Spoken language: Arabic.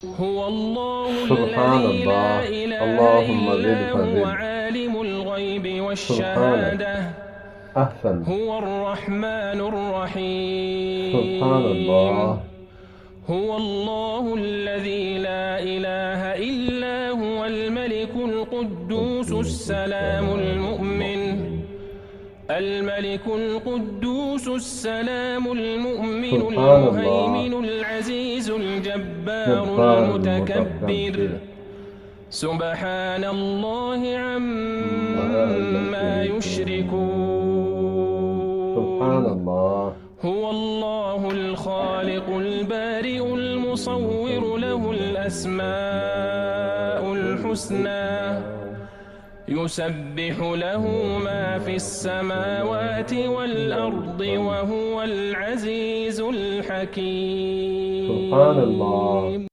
هو الله سبحان الذي لا الله. إله اللهم إلا زد هو فزد. عالم الغيب سبحانك والشهادة. أحسن. هو الرحمن سبحان الرحيم. الله. هو الله الذي لا إله إلا هو الملك القدوس قدوس السلام السلام المؤمن. المؤمن. الملك القدوس السلام المؤمن سبحان الله. المهيمن العزيز الجبار جبار المتكبر. المتكبر. سبحان الله ما عما سبحان يشركون. الله. هو الله الخالق البارئ المصور له الأسماء الحسنى. يسبح له ما في السماوات والأرض وهو العزيز سبحان الله. الحكيم.